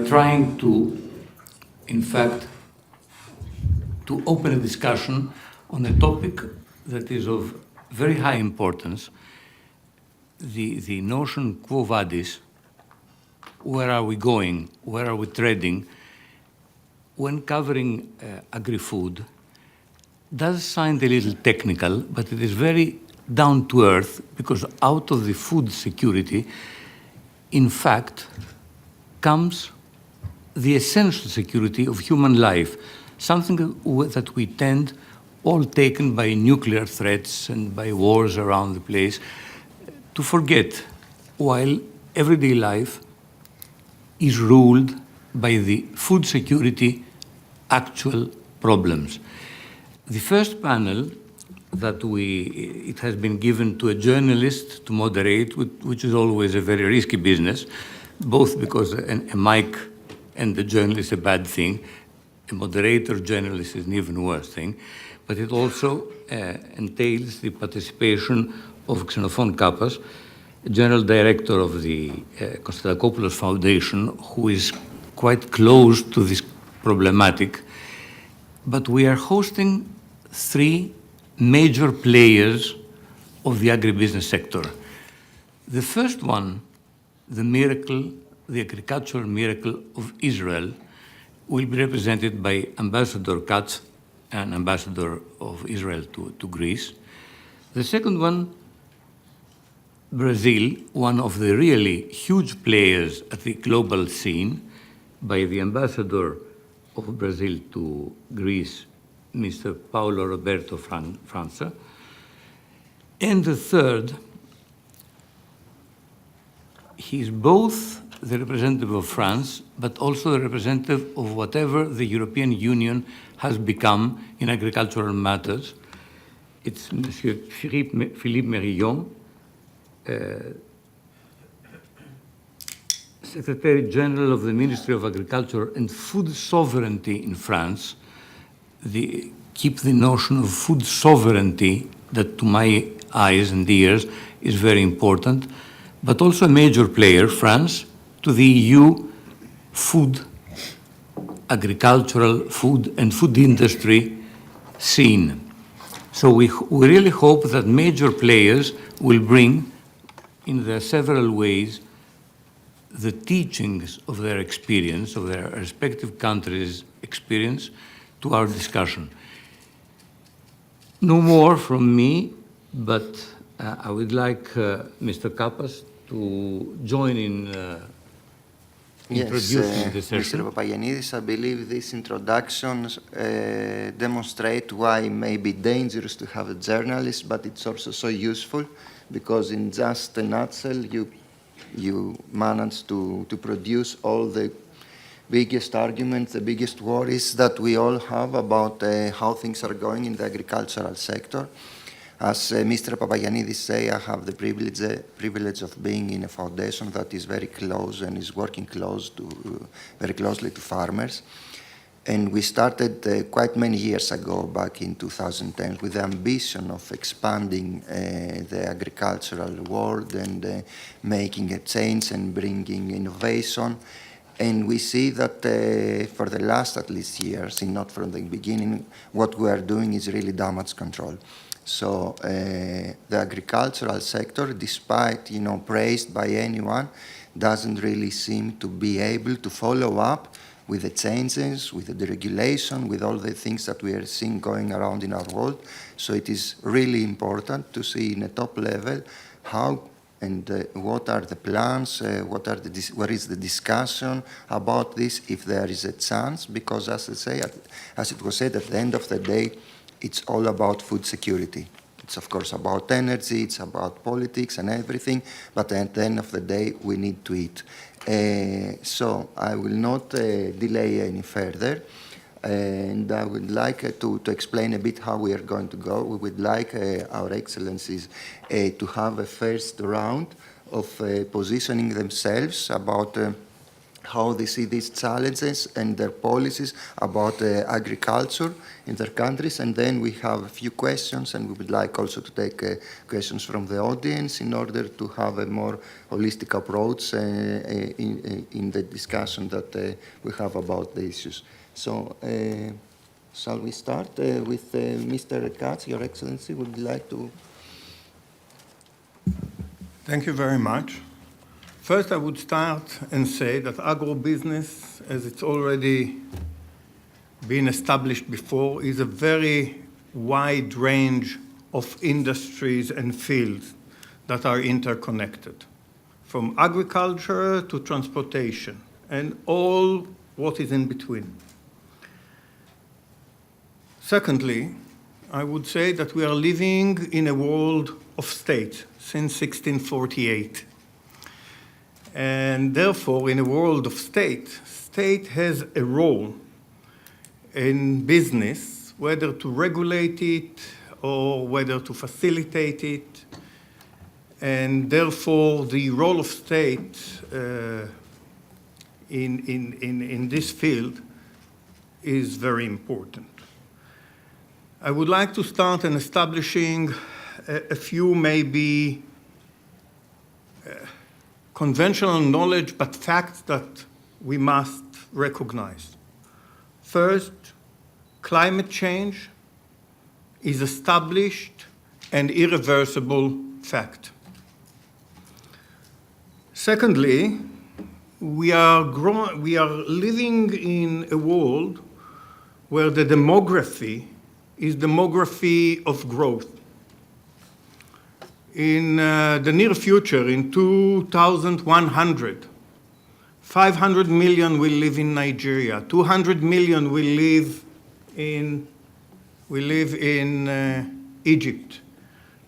trying to, in fact, to open a discussion on a topic that is of very high importance, the notion quo vadis, where are we going, where are we treading, when covering agri-food, does sound a little technical, but it is very down to earth, because out of the food security, in fact, comes the essential security of human life, something that we tend, all taken by nuclear threats and by wars around the place, to forget, while everyday life is ruled by the food security actual problems. The first panel that it has been given to a journalist to moderate, which is always a very risky business, both because a mic and the journalist is a bad thing, a moderator journalist is an even worse thing, but it also entails the participation of Xenophon Kappas, General Director of the Konstantakopoulos Foundation, who is quite close to this problematic. But we are hosting three major players of the agribusiness sector. The first one, the agricultural miracle of Israel, will be represented by Ambassador Katz, an ambassador of Israel to Greece. The second one, Brazil, one of the really huge players at the global scene, by the ambassador of Brazil to Greece, Mr. Paulo Roberto França. And the third, he's both the representative of France, but also the representative of whatever the European Union has become in agricultural matters. It's Monsieur Philippe Merillon, Secretary General of the Ministry of Agriculture and Food Sovereignty in France. Keep the notion of food sovereignty, that to my eyes and ears is very important, but also a major player, France, to the EU food, agricultural food and food industry scene. So we really hope that major players will bring, in their several ways, the teachings of their experience, of their respective countries' experience, to our discussion. No more from me, but I would like Mr. Kappas to join in introducing the session. Mr. Papayannides, I believe these introductions demonstrate why it may be dangerous to have a journalist, but it's also so useful, because in just a nutshell, you managed to produce all the biggest arguments, the biggest worries that we all have about how things are going in the agricultural sector. As Mr. Papayannides say, I have the privilege of being in a foundation that is very close and is working very closely to farmers. And we started quite many years ago, back in 2010, with the ambition of expanding the agricultural world and making a change and bringing innovation. And we see that for the last at least years, and not from the beginning, what we are doing is really damage control. So the agricultural sector, despite praised by anyone, doesn't really seem to be able to follow up with the changes, with the deregulation, with all the things that we are seeing going around in our world. So it is really important to see in a top level how and what are the plans, what is the discussion about this, if there is a chance, because as it was said, at the end of the day, it's all about food security. It's of course about energy, it's about politics and everything, but at the end of the day, we need to eat. So I will not delay any further, and I would like to explain a bit how we are going to go. We would like our excellencies to have a first round of positioning themselves about how they see these challenges and their policies about agriculture in their countries. And then we have a few questions, and we would like also to take questions from the audience in order to have a more holistic approach in the discussion that we have about the issues. So shall we start with Mr. Katz? Your Excellency, would you like to? Thank you very much. First, I would start and say that agrobusiness, as it's already been established before, is a very wide range of industries and fields that are interconnected, from agriculture to transportation, and all what is in between. Secondly, I would say that we are living in a world of states since 1648. And therefore, in a world of state has a role in business, whether to regulate it or whether to facilitate it. And therefore, the role of state in this field is very important. I would like to start in establishing a few maybe conventional knowledge, but facts that we must recognize. First, climate change is established and irreversible fact. Secondly, we are living in a world where the demography is demography of growth. In the near future, in 2100, 500 million will live in Nigeria, 200 million will live in Egypt.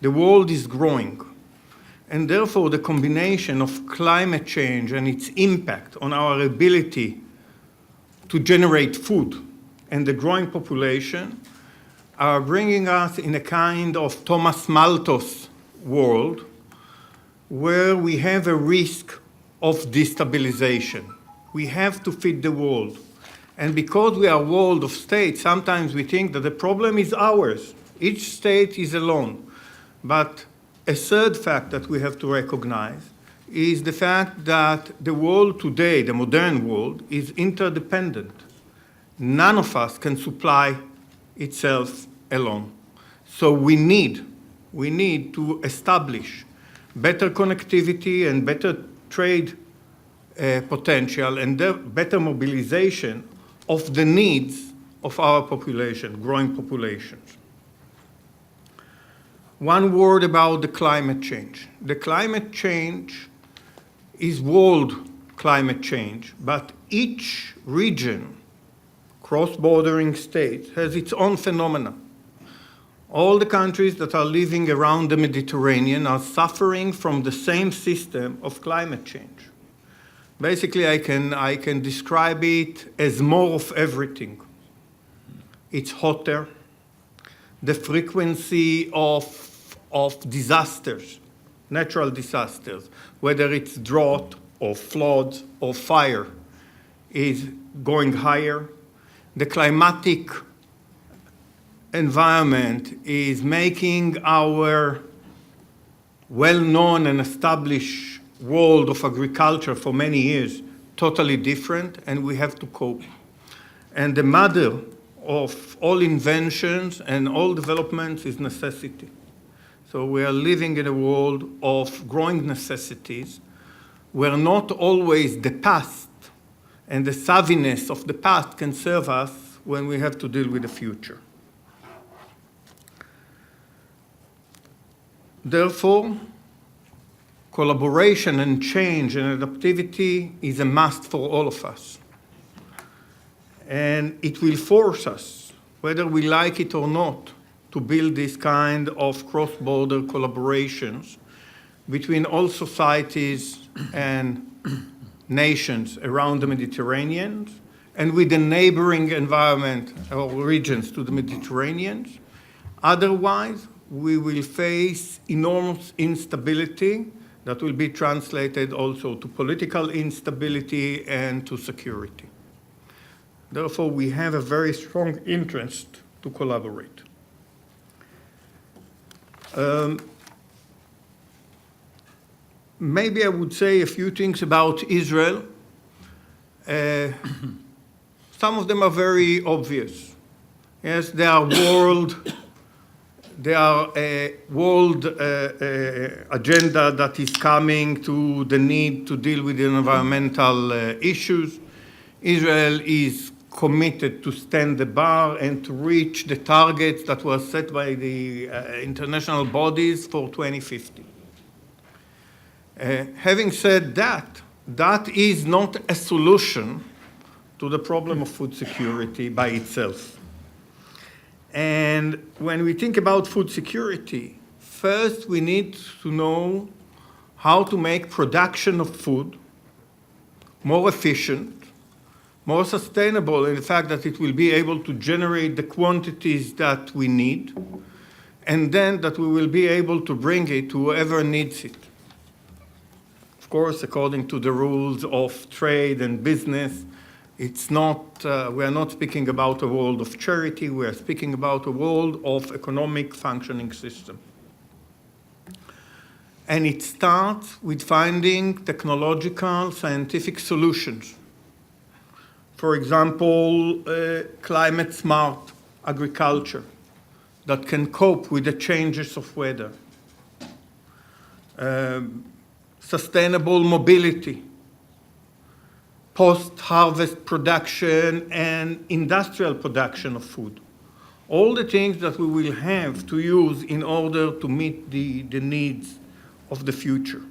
The world is growing. And therefore, the combination of climate change and its impact on our ability to generate food and the growing population are bringing us in a kind of Thomas Malthus world where we have a risk of destabilization. We have to feed the world. And because we are a world of states, sometimes we think that the problem is ours. Each state is alone. But a third fact that we have to recognize is the fact that the world today, the modern world, is interdependent. None of us can supply itself alone. So we need to establish better connectivity and better trade potential and better mobilization of the needs of our population, growing populations. One word about the climate change. The climate change is world climate change, but each region, cross-bordering state, has its own phenomena. All the countries that are living around the Mediterranean are suffering from the same system of climate change. Basically, I can describe it as more of everything. It's hotter. The frequency of disasters, natural disasters, whether it's drought or floods or fire, is going higher. The climatic environment is making our well-known and established world of agriculture for many years totally different, and we have to cope. And the mother of all inventions and all developments is necessity. So we are living in a world of growing necessities where not always the past and the savviness of the past can serve us when we have to deal with the future. Therefore, collaboration and change and adaptivity is a must for all of us. And it will force us, whether we like it or not, to build this kind of cross-border collaborations between all societies and nations around the Mediterranean and with the neighboring environment or regions to the Mediterranean. Otherwise, we will face enormous instability that will be translated also to political instability and to security. Therefore, we have a very strong interest to collaborate. Maybe I would say a few things about Israel. Some of them are very obvious. Yes, they are a world agenda that is coming to the need to deal with the environmental issues. Israel is committed to stand the bar and to reach the targets that were set by the international bodies for 2050. Having said that, that is not a solution to the problem of food security by itself. And when we think about food security, first we need to know how to make production of food more efficient, more sustainable in the fact that it will be able to generate the quantities that we need, and then that we will be able to bring it to whoever needs it. Of course, according to the rules of trade and business, it's not, we are not speaking about a world of charity, we are speaking about a world of economic functioning system. And it starts with finding technological, scientific solutions. For example, climate smart agriculture that can cope with the changes of weather. Sustainable mobility, post-harvest production and industrial production of food. All the things that we will have to use in order to meet the needs of the future.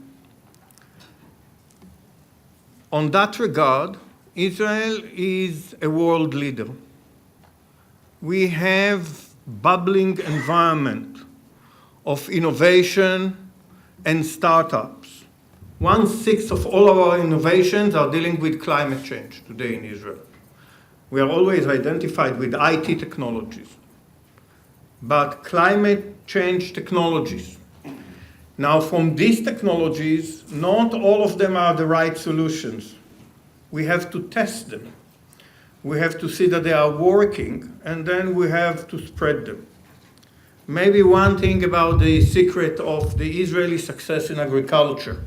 On that regard, Israel is a world leader. We have bubbling environment of innovation and startups. 1/6 of all our innovations are dealing with climate change today in Israel. We are always identified with IT technologies, but climate change technologies. Now, from these technologies, not all of them are the right solutions. We have to test them. We have to see that they are working, and then we have to spread them. Maybe one thing about the secret of the Israeli success in agriculture,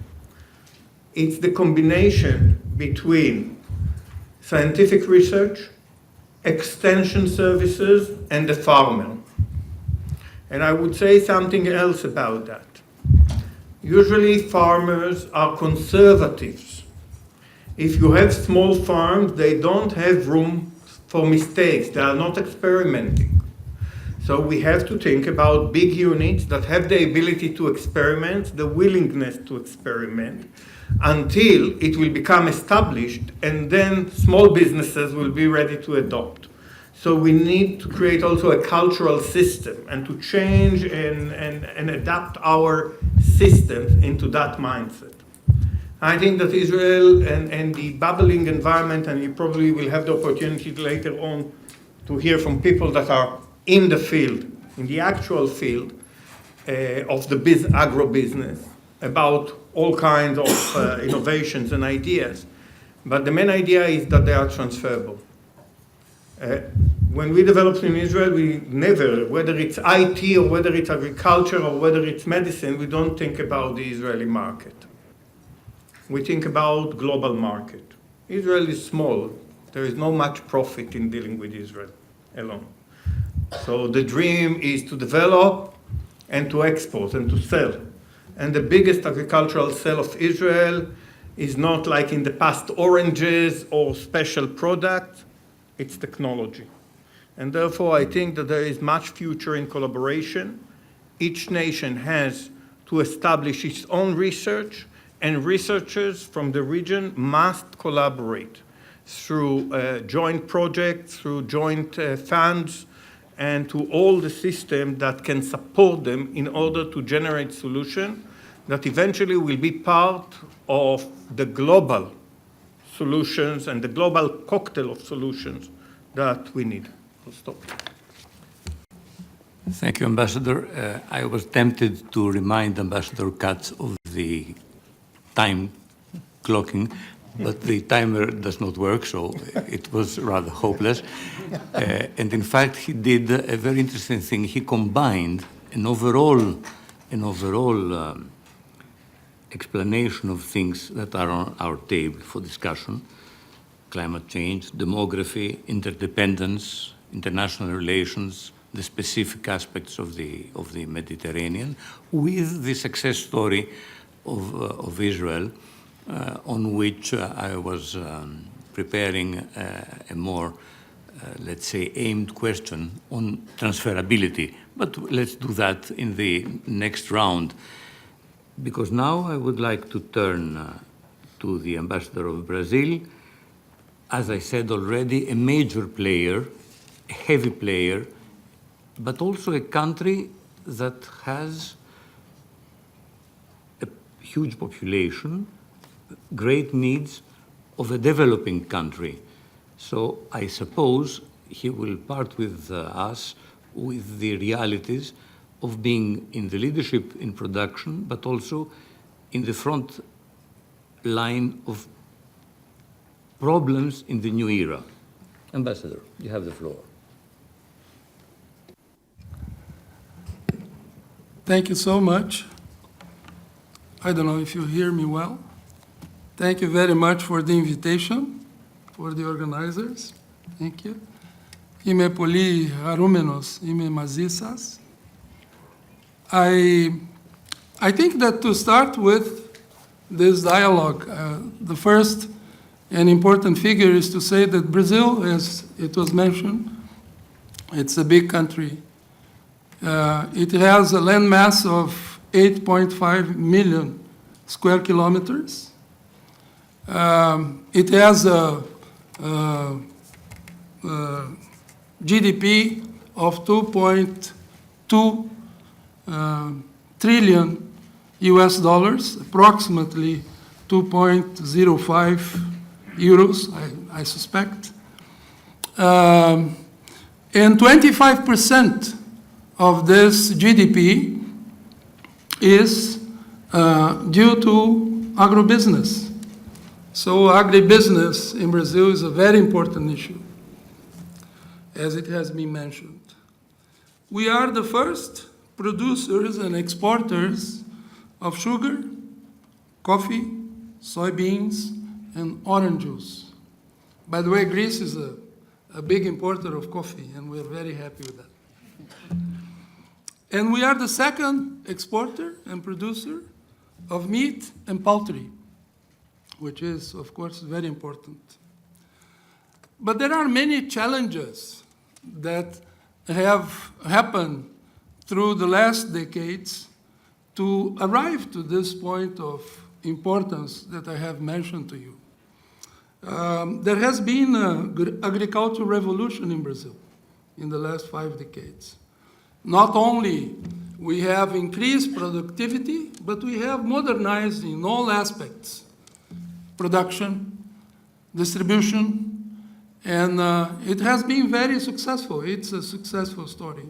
it's the combination between scientific research, extension services, and the farmer. And I would say something else about that. Usually farmers are conservatives. If you have small farms, they don't have room for mistakes. They are not experimenting. So we have to think about big units that have the ability to experiment, the willingness to experiment, until it will become established, and then small businesses will be ready to adopt. So we need to create also a cultural system and to change and adapt our systems into that mindset. I think that Israel and the bubbling environment, and you probably will have the opportunity later on to hear from people that are in the field, in the actual field of the agro-business, about all kinds of innovations and ideas. But the main idea is that they are transferable. When we developed in Israel, we never, whether it's IT or whether it's agriculture or whether it's medicine, we don't think about the Israeli market. We think about global market. Israel is small. There is no much profit in dealing with Israel alone. So the dream is to develop and to export and to sell. And the biggest agricultural sale of Israel is not like in the past oranges or special products, it's technology. And therefore I think that there is much future in collaboration. Each nation has to establish its own research, and researchers from the region must collaborate through joint projects, through joint funds, and to all the systems that can support them in order to generate solutions that eventually will be part of the global solutions and the global cocktail of solutions that we need. I'll stop. Thank you, Ambassador. I was tempted to remind Ambassador Katz of the time clocking, but the timer does not work, so it was rather hopeless. And in fact, he did a very interesting thing. He combined an overall explanation of things that are on our table for discussion: climate change, demography, interdependence, international relations, the specific aspects of the Mediterranean, with the success story of Israel, on which I was preparing a more, let's say, aimed question on transferability. But let's do that in the next round, because now I would like to turn to the ambassador of Brazil. As I said already, a major player, a heavy player, but also a country that has a huge population, great needs of a developing country. So I suppose he will part with us with the realities of being in the leadership in production, but also in the front line of problems in the new era. Ambassador, you have the floor. Thank you so much. I don't know if you hear me well. Thank you very much for the invitation, for the organizers. Thank you. Ime poli harumenos, ime mazisas. I think that to start with this dialogue, the first and important figure is to say that Brazil, as it was mentioned, it's a big country. It has a land mass of 8.5 million square kilometers. It has a GDP of 2.2 trillion US dollars, approximately 2.05 euros, I suspect. And 25% of this GDP is due to agribusiness. So agribusiness in Brazil is a very important issue, as it has been mentioned. We are the first producers and exporters of sugar, coffee, soybeans, and orange juice. By the way, Greece is a big importer of coffee, and we're very happy with that. And we are the second exporter and producer of meat and poultry, which is, of course, very important. But there are many challenges that have happened through the last decades to arrive to this point of importance that I have mentioned to you. There has been an agricultural revolution in Brazil in the last 5 decades. Not only we have increased productivity, but we have modernized in all aspects: production, distribution, and it has been very successful. It's a successful story.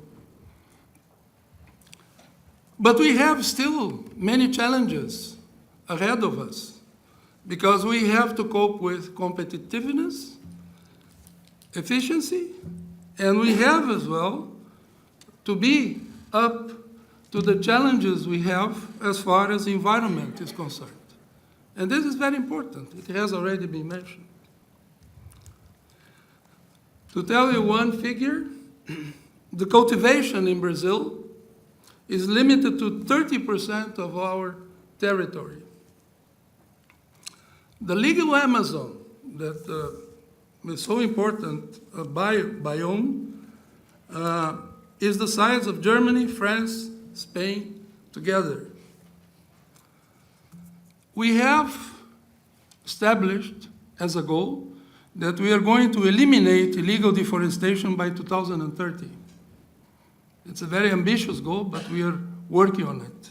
But we have still many challenges ahead of us, because we have to cope with competitiveness, efficiency, and we have as well to be up to the challenges we have as far as the environment is concerned. And this is very important. It has already been mentioned. To tell you one figure, the cultivation in Brazil is limited to 30% of our territory. The legal Amazon, that is so important biome, is the size of Germany, France, Spain together. We have established as a goal that we are going to eliminate illegal deforestation by 2030. It's a very ambitious goal, but we are working on it.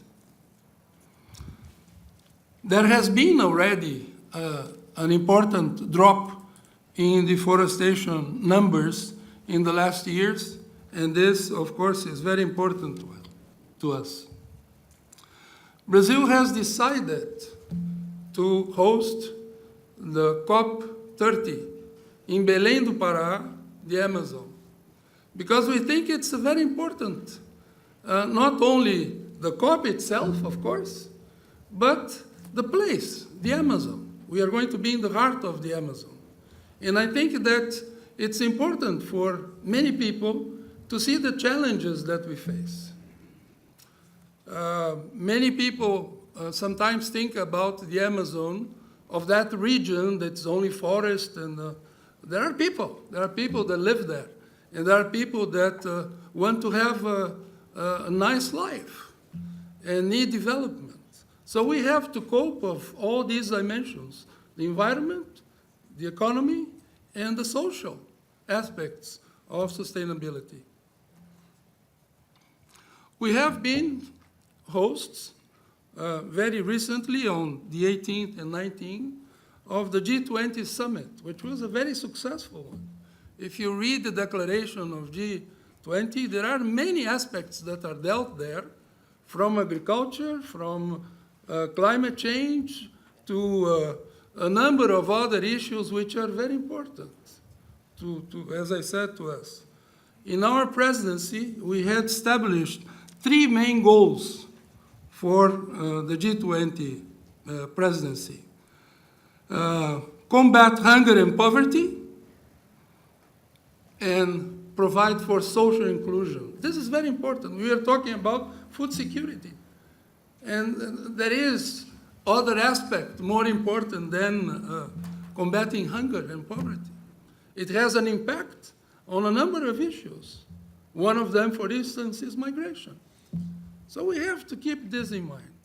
There has been already an important drop in deforestation numbers in the last years, and this, of course, is very important to us. Brazil has decided to host the COP30 in Belém do Pará, the Amazon, because we think it's very important, not only the COP itself, of course, but the place, the Amazon. We are going to be in the heart of the Amazon. And I think that it's important for many people to see the challenges that we face. Many people sometimes think about the Amazon, of that region that's only forest, and there are people that live there, and there are people that want to have a nice life and need development. So we have to cope with all these dimensions: the environment, the economy, and the social aspects of sustainability. We have been hosts very recently, on the 18th and 19th, of the G20 summit, which was a very successful one. If you read the declaration of G20, there are many aspects that are dealt there, from agriculture, from climate change, to a number of other issues which are very important, as I said, to us. In our presidency, we had established 3 main goals for the G20 presidency. Combat hunger and poverty, and provide for social inclusion. This is very important. We are talking about food security. And there is other aspect more important than combating hunger and poverty. It has an impact on a number of issues. One of them, for instance, is migration. So we have to keep this in mind.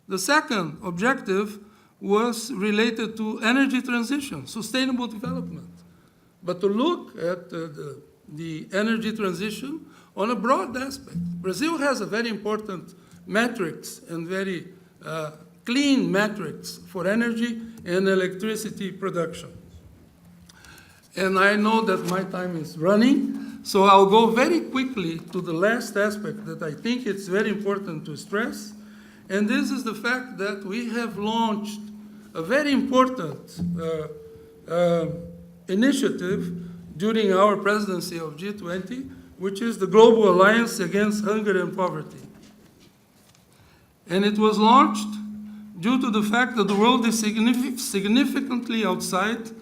The second objective was related to energy transition, sustainable development, but to look at the energy transition on a broad aspect. Brazil has a very important metrics and very clean metrics for energy and electricity production. And I know that my time is running, so I'll go very quickly to the last aspect that I think it's very important to stress, and this is the fact that we have launched a very important initiative during our presidency of G20, which is the Global Alliance Against Hunger and Poverty. And it was launched due to the fact that the world is significantly outside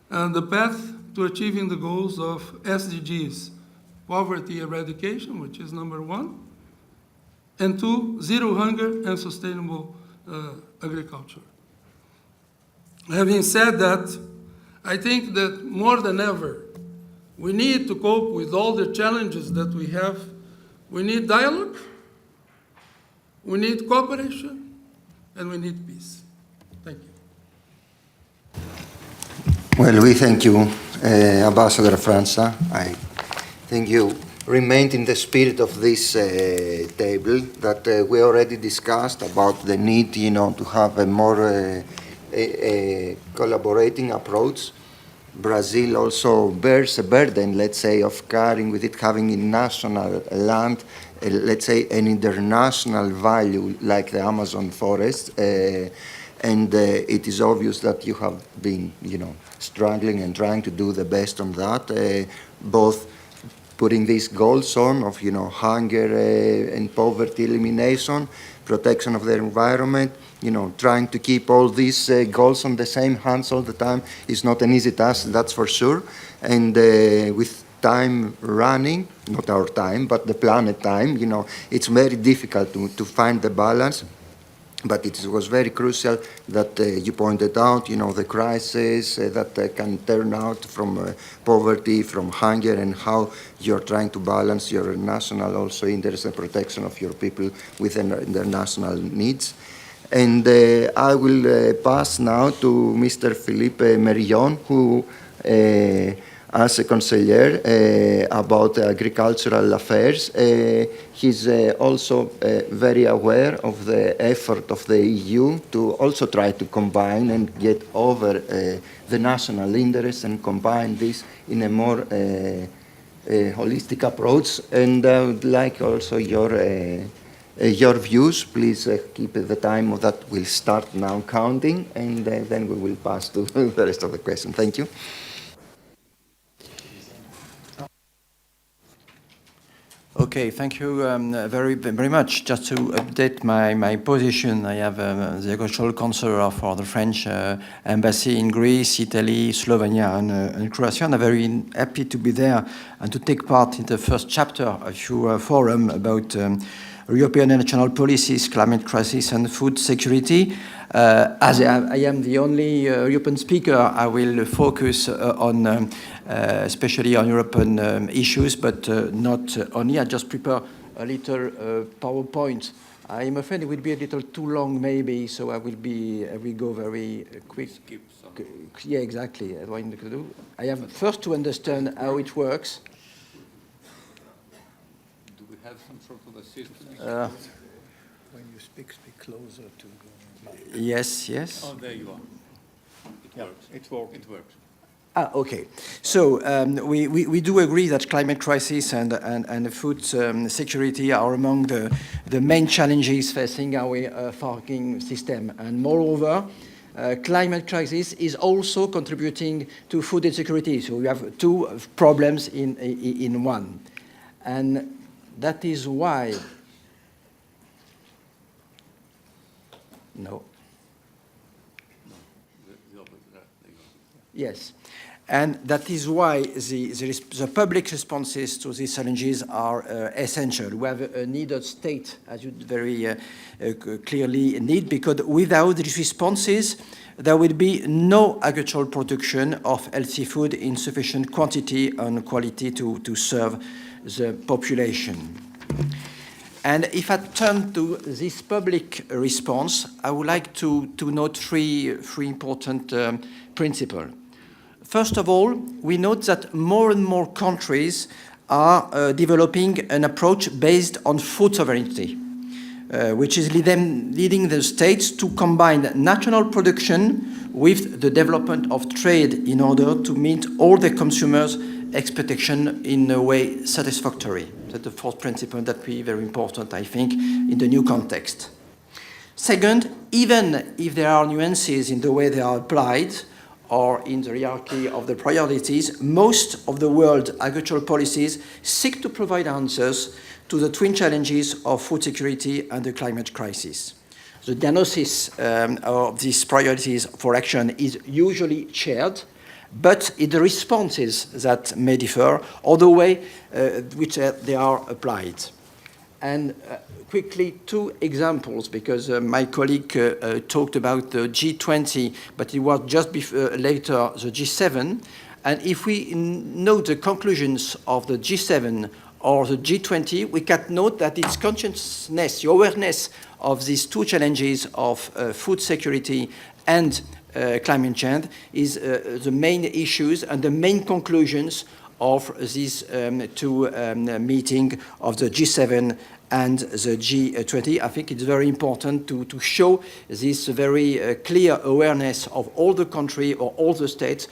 the path to achieving the goals of SDGs, poverty eradication, which is number 1, and 2, zero hunger and sustainable agriculture. Having said that, I think that more than ever, we need to cope with all the challenges that we have. We need dialogue, we need cooperation, and we need peace. Thank you. Well, we thank you, Ambassador França. I think you remained in the spirit of this table that we already discussed about the need, to have a more collaborating approach. Brazil also bears a burden, let's say, of carrying with it, having in national land, let's say, an international value like the Amazon forest. And it is obvious that you have been, struggling and trying to do the best on that, both putting these goals on of, hunger and poverty elimination, protection of the environment, trying to keep all these goals on the same hands all the time is not an easy task, that's for sure. And with time running, not our time, but the planet time, it's very difficult to find the balance. But it was very crucial that you pointed out, the crisis that can turn out from poverty, from hunger, and how you're trying to balance your national also interest and protection of your people with their national needs. And I will pass now to Mr. Philippe Merillon, who, as a Counsellor about agricultural affairs, he's also very aware of the effort of the EU to also try to combine and get over the national interests and combine this in a more holistic approach. And I would like also your your views. Please keep the time of that. We'll start now counting, and then we will pass to the rest of the question. Thank you. Okay, thank you very much. Just to update my position, I have the agricultural counsellor for the French embassy in Greece, Italy, Slovenia, and Croatia. And I'm very happy to be there and to take part in the first chapter of your forum about European and national policies, climate crisis, and food security. As I am the only European speaker, I will focus on especially on European issues, but not only. I just prepare a little PowerPoint. I'm afraid it will be a little too long, maybe, so I will go very quick. Yeah, exactly. I have first to understand how it works. Do we have some sort of assistance? When you speak closer to the mic. Yes. Oh, there you are. It works. It works. Okay. So we do agree that climate crisis and food security are among the main challenges facing our farming system. And moreover, climate crisis is also contributing to food insecurity. So we have two problems in one. And that is why... No. Yes. And that is why the public responses to these challenges are essential. We have a needed state, as you very clearly need, because without these responses, there will be no agricultural production of healthy food in sufficient quantity and quality to serve the population. And if I turn to this public response, I would like to note three important principles. First of all, we note that more and more countries are developing an approach based on food sovereignty, which is leading the states to combine national production with the development of trade in order to meet all the consumers' expectation in a way satisfactory. That's the fourth principle that will be very important, I think, in the new context. Second, even if there are nuances in the way they are applied, or in the hierarchy of the priorities, most of the world agricultural policies seek to provide answers to the twin challenges of food security and the climate crisis. The diagnosis of these priorities for action is usually shared, but it's the responses that may differ, or the way which they are applied. And quickly, two examples, because my colleague talked about the G20, but it was just later the G7. And if we note the conclusions of the G7 or the G20, we can note that its consciousness, the awareness of these two challenges of food security and climate change is the main issues and the main conclusions of this two meeting of the G7 and the G20. I think it's very important to show this very clear awareness of all the countries or all the states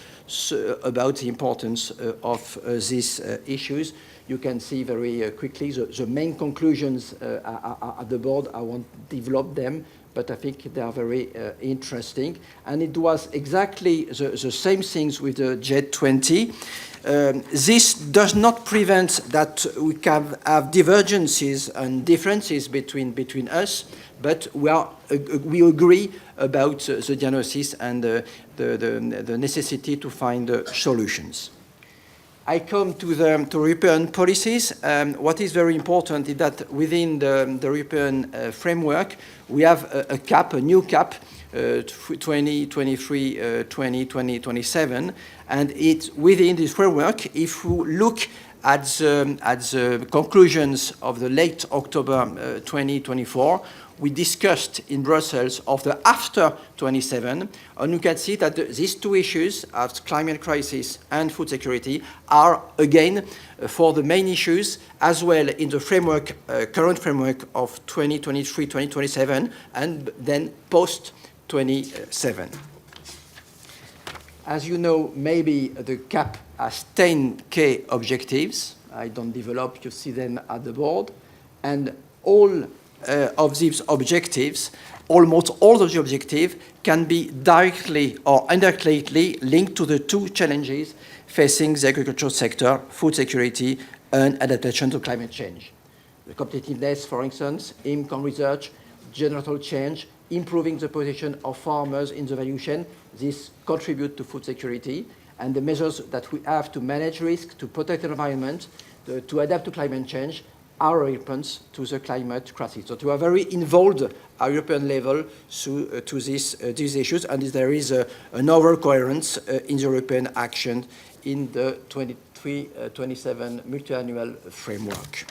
about the importance of these issues. You can see very quickly the main conclusions at the board. I won't develop them, but I think they are very interesting. And it was exactly the same things with the G20. This does not prevent that we can have divergences and differences between us, but we agree about the diagnosis and the necessity to find solutions. I come to the European policies. What is very important is that within the European framework, we have a new cap, 2023-2027, and it's within this framework. If we look at the conclusions of the late October 2024, we discussed in Brussels of the after 27, and you can see that these two issues of climate crisis and food security are again for the main issues as well in the framework, current framework of 2023-2027 and then post 27. As you know, maybe the CAP has 10K objectives. I don't develop, you see them at the board. And all of these objectives, almost all of the objectives, can be directly or indirectly linked to the two challenges facing the agricultural sector: food security and adaptation to climate change. The competitiveness, for instance, income research, general change, improving the position of farmers in the value chain, this contribute to food security, and the measures that we have to manage risk, to protect the environment, to adapt to climate change, are a response to the climate crisis. So to a very involved at European level to these issues, and there is an overall coherence in the European action in the 23-27 multi-annual framework.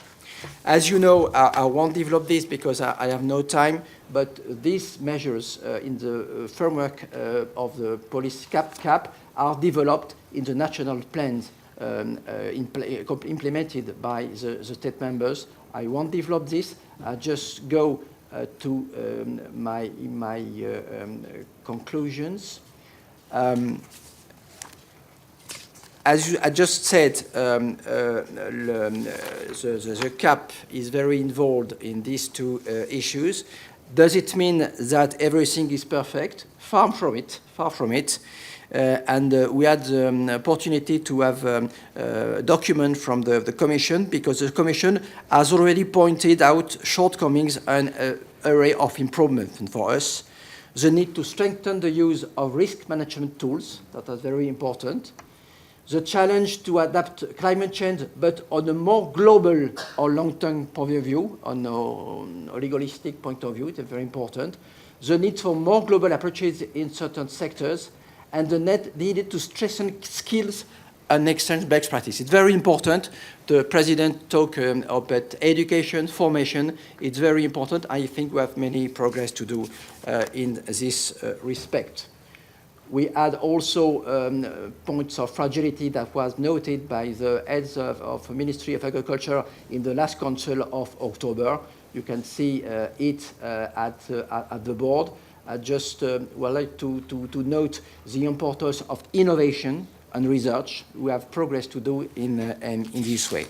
As you know, I won't develop this because I have no time, but these measures in the framework of the policy CAP are developed in the national plans implemented by the state members. I won't develop this. I just go to my conclusions. As I just said, the CAP is very involved in these two issues. Does it mean that everything is perfect? Far from it, far from it. We had the opportunity to have a document from the Commission, because the Commission has already pointed out shortcomings and an array of improvement for us. The need to strengthen the use of risk management tools, that is very important. The challenge to adapt climate change, but on a more global or long-term point of view, on a legalistic point of view, it's very important. The need for more global approaches in certain sectors, and the needed to strengthen skills and exchange best practice. It's very important. The President talked about education, formation. It's very important. I think we have many progress to do in this respect. We had also points of fragility that was noted by the heads of Ministry of Agriculture in the last Council of October. You can see it at the board. I just would like to note the importance of innovation and research. We have progress to do in this way.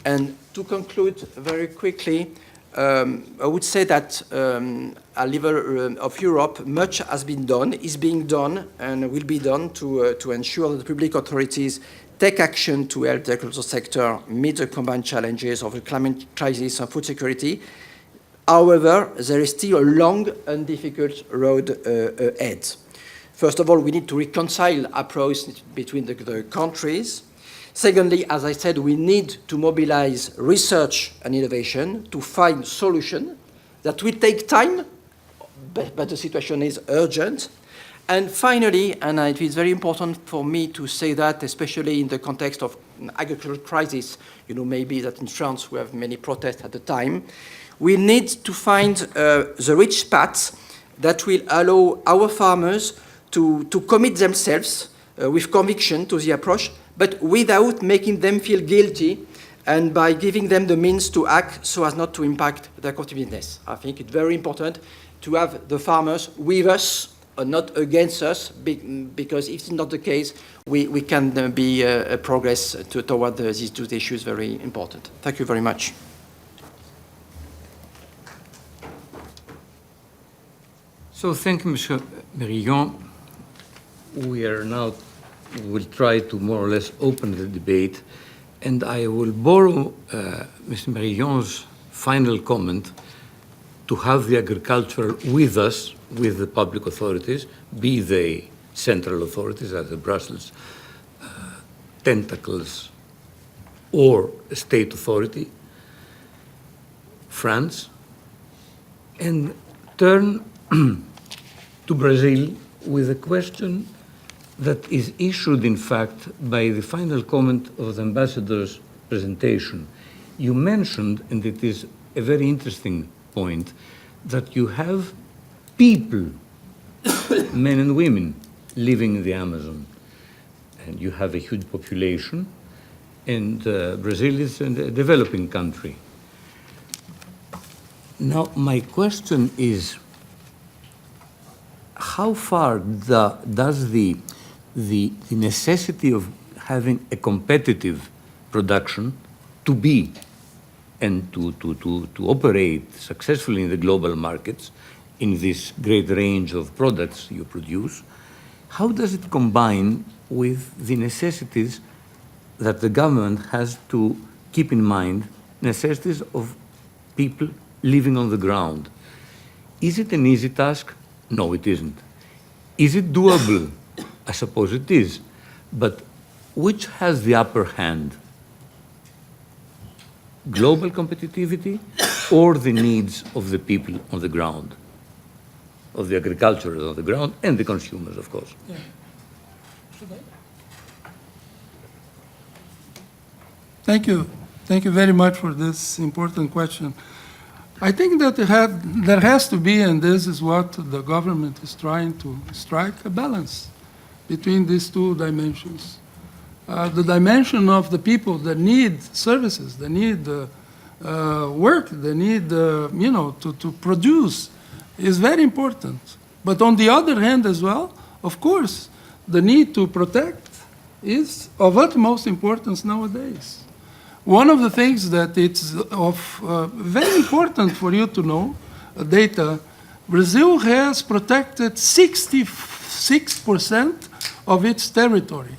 And to conclude very quickly, I would say that at level of Europe, much has been done, is being done, and will be done to ensure that the public authorities take action to help the agricultural sector meet the combined challenges of the climate crisis and food security. However, there is still a long and difficult road ahead. First of all, we need to reconcile approach between the countries. Secondly, as I said, we need to mobilize research and innovation to find solutions that will take time, but the situation is urgent. And finally, and it is very important for me to say that, especially in the context of agricultural crisis, you know, maybe that in France we have many protests at the time, we need to find the rich paths that will allow our farmers to commit themselves with conviction to the approach, but without making them feel guilty, and by giving them the means to act so as not to impact their competitiveness. I think it's very important to have the farmers with us and not against us, because if it's not the case, we can be progress toward these two issues, very important. Thank you very much. So thank you, Mr. Merillon. We'll try to more or less open the debate, and I will borrow Mr. Merillon's final comment to have the agriculture with us, with the public authorities, be they central authorities, as the Brussels tentacles, or a state authority, France, and turn to Brazil with a question that is issued, in fact, by the final comment of the ambassador's presentation. You mentioned, and it is a very interesting point, that you have people, men and women, living in the Amazon. And you have a huge population, and Brazil is a developing country. Now, my question is, how far does the necessity of having a competitive production to be and to operate successfully in the global markets, in this great range of products you produce, how does it combine with the necessities that the government has to keep in mind, necessities of people living on the ground? Is it an easy task? No, it isn't. Is it doable? I suppose it is. But which has the upper hand? Global competitivity or the needs of the people on the ground, of the agriculturers on the ground and the consumers, of course? Yeah. Should I? Thank you. Thank you very much for this important question. I think that there has to be, and this is what the government is trying to strike, a balance between these two dimensions. The dimension of the people that need services, they need work, they need, to produce is very important. But on the other hand as well, of course, the need to protect is of utmost importance nowadays. One of the things that it's of very important for you to know, data, Brazil has protected 66% of its territory.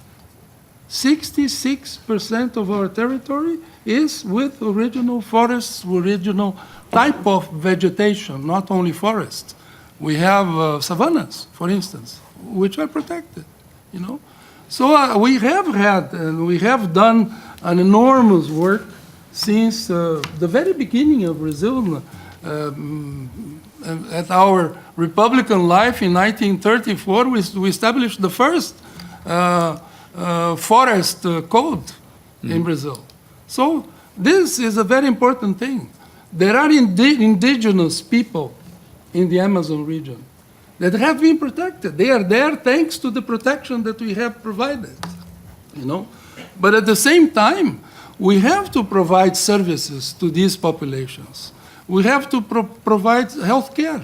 66% of our territory is with original forests, original type of vegetation, not only forests. We have savannas, for instance, which are protected, So we have had, and we have done an enormous work since the very beginning of Brazil. At our Republican life in 1934, we established the first forest code in Brazil. So this is a very important thing. There are indigenous people in the Amazon region that have been protected. They are there thanks to the protection that we have provided, But at the same time, we have to provide services to these populations. We have to provide health care.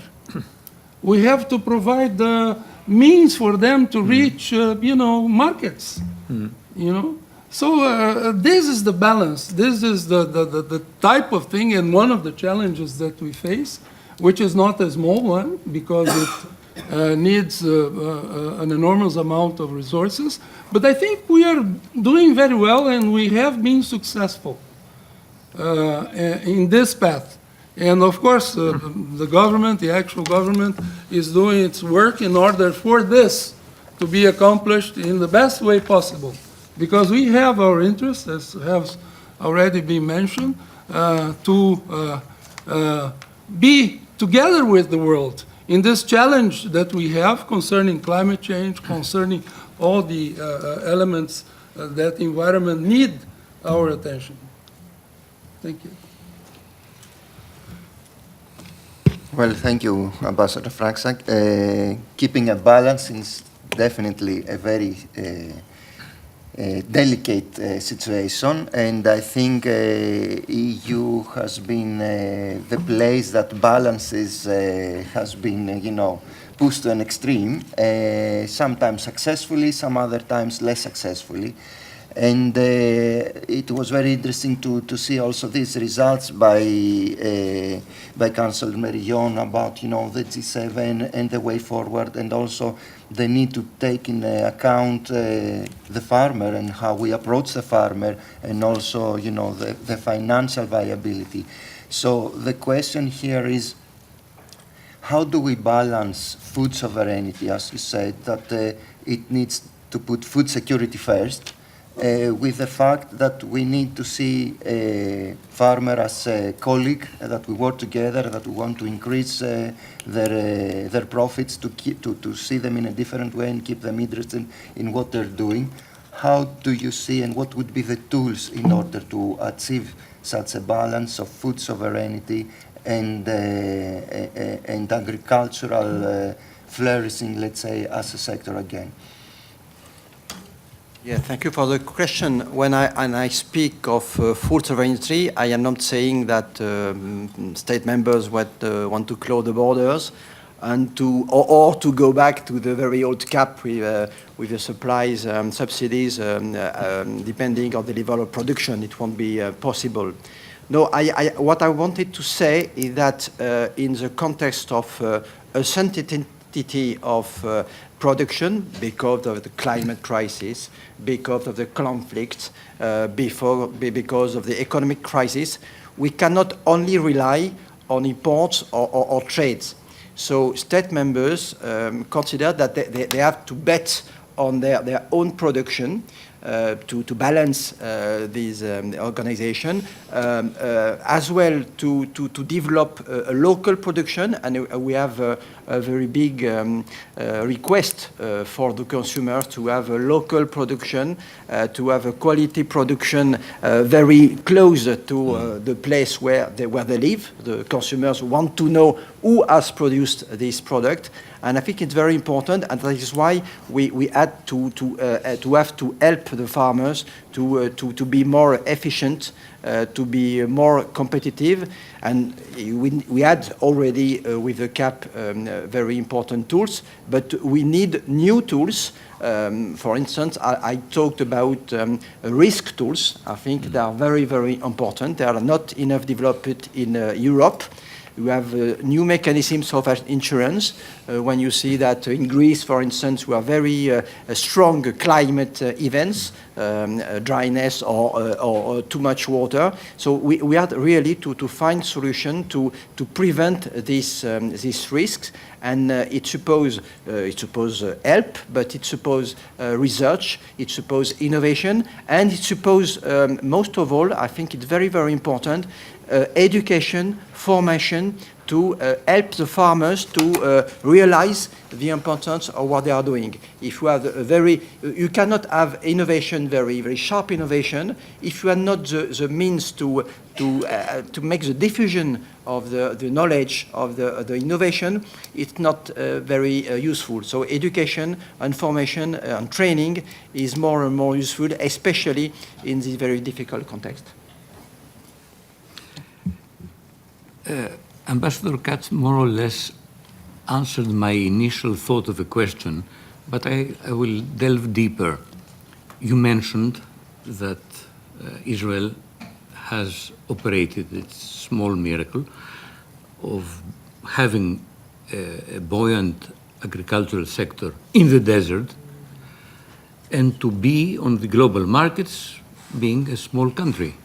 We have to provide the means for them to reach, markets, So this is the balance. This is the type of thing, and one of the challenges that we face, which is not a small one, because it needs an enormous amount of resources. But I think we are doing very well, and we have been successful in this path. And of course, the government, the actual government, is doing its work in order for this to be accomplished in the best way possible. Because we have our interests, as has already been mentioned, to be together with the world in this challenge that we have concerning climate change, concerning all the elements that the environment need our attention. Thank you. Well, thank you, Ambassador Franczak. Keeping a balance is definitely a very delicate situation, and I think EU has been the place that balances has been, pushed to an extreme, sometimes successfully, some other times less successfully. And it was very interesting to see also these results by Counsellor Merillon about, the G7 and the way forward, and also the need to take in account the farmer and how we approach the farmer, and also, the financial viability. So the question here is, how do we balance food sovereignty, as you said, that it needs to put food security first, with the fact that we need to see a farmer as a colleague, that we work together, that we want to increase their profits, to see them in a different way and keep them interested in what they're doing. How do you see, and what would be the tools in order to achieve such a balance of food sovereignty and agricultural flourishing, let's say, as a sector again? Yeah, thank you for the question. When I speak of food sovereignty, I am not saying that state members want to close the borders and or to go back to the very old cap with the supplies subsidies depending on the level of production. It won't be possible. No, what I wanted to say is that in the context of uncertainty of production because of the climate crisis, because of the conflict, because of the economic crisis, we cannot only rely on imports or trades. So state members consider that they have to bet on their own production to balance this organization, as well to develop a local production, and we have a very big request for the consumers to have a local production, to have a quality production very close to the place where they live. The consumers want to know who has produced this product. And I think it's very important, and that is why we had to have to help the farmers to be more efficient, to be more competitive. And we had already with the CAP very important tools, but we need new tools. For instance, I talked about risk tools. I think they are very, very important. They are not enough developed in Europe. We have new mechanisms of insurance. When you see that in Greece, for instance, we have very strong climate events, dryness or too much water. So we had really to find solution to prevent these risks. And it suppose help, but it suppose research, it suppose innovation, and it suppose most of all, I think it's very, very important, education, formation to help the farmers to realize the importance of what they are doing. If you have you cannot have innovation, very, very sharp innovation, if you have not the means to make the diffusion of the knowledge of the innovation, it's not very useful. So education and formation and training is more and more useful, especially in this very difficult context. Ambassador Katz more or less answered my initial thought of the question, but I will delve deeper. You mentioned that Israel has operated its small miracle of having a buoyant agricultural sector in the desert and to be on the global markets being a small country,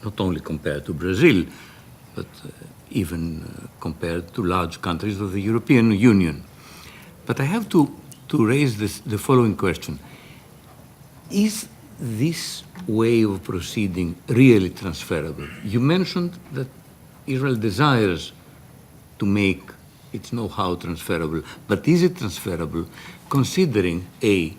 not only compared to Brazil, but even compared to large countries of the European Union. But I have to raise the following question. Is this way of proceeding really transferable? You mentioned that Israel desires to make its know-how transferable, but is it transferable considering, A,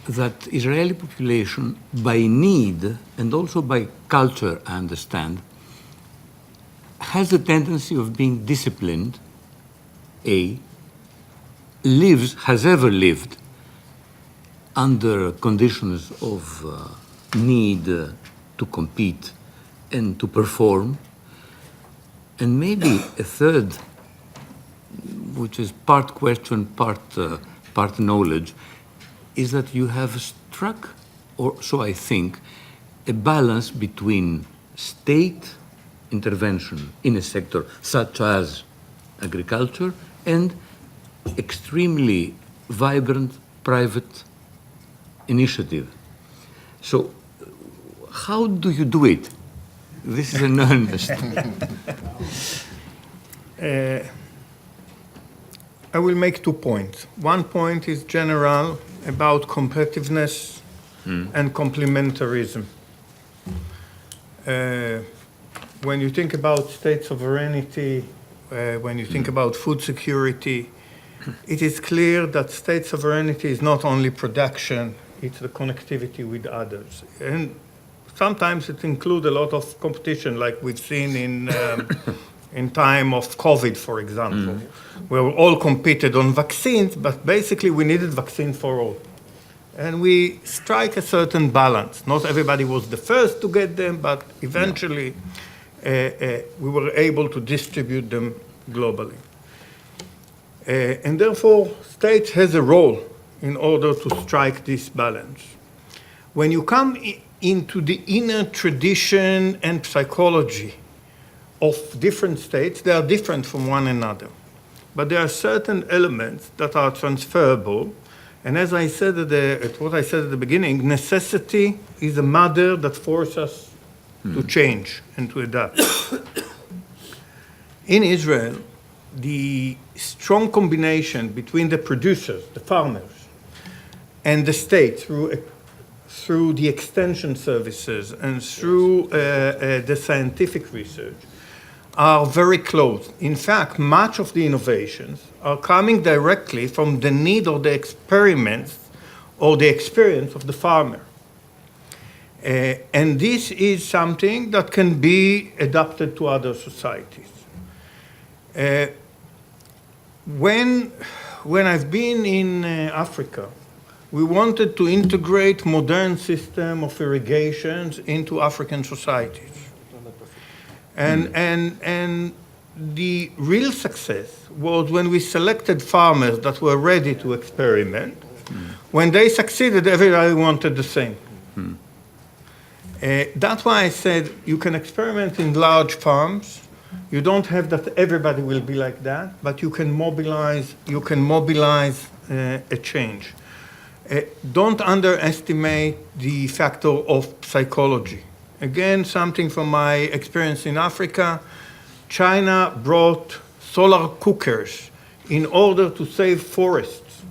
that Israeli population by need and also by culture, I understand, has a tendency of being disciplined, has ever lived under conditions of need to compete and to perform, and maybe a third, which is part question, part knowledge, is that you have struck, or so I think, a balance between state intervention in a sector such as agriculture and extremely vibrant private initiative. So how do you do it? This is an earnest. I will make 2 points. One point is general about competitiveness and complementarism. When you think about state sovereignty, when you think about food security, it is clear that state sovereignty is not only production, it's the connectivity with others. And sometimes it includes a lot of competition, like we've seen in time of COVID, for example, where we all competed on vaccines, but basically we needed vaccines for all. And we strike a certain balance. Not everybody was the first to get them, but eventually we were able to distribute them globally. And therefore, state has a role in order to strike this balance. When you come into the inner tradition and psychology of different states. They are different from one another. But there are certain elements that are transferable. And as I said at what I said at the beginning, necessity is a mother that forces us to change and to adapt. In Israel, the strong combination between the producers, the farmers, and the state through the extension services and through the scientific research are very close. In fact, much of the innovations are coming directly from the need or the experiments or the experience of the farmer. And this is something that can be adapted to other societies. When I've been in Africa, we wanted to integrate modern system of irrigations into African societies. And the real success was when we selected farmers that were ready to experiment. When they succeeded, everybody wanted the same. That's why I said you can experiment in large farms. You don't have that everybody will be like that, but you can mobilize a change. Don't underestimate the factor of psychology. Again, something from my experience in Africa, China brought solar cookers in order to save forests.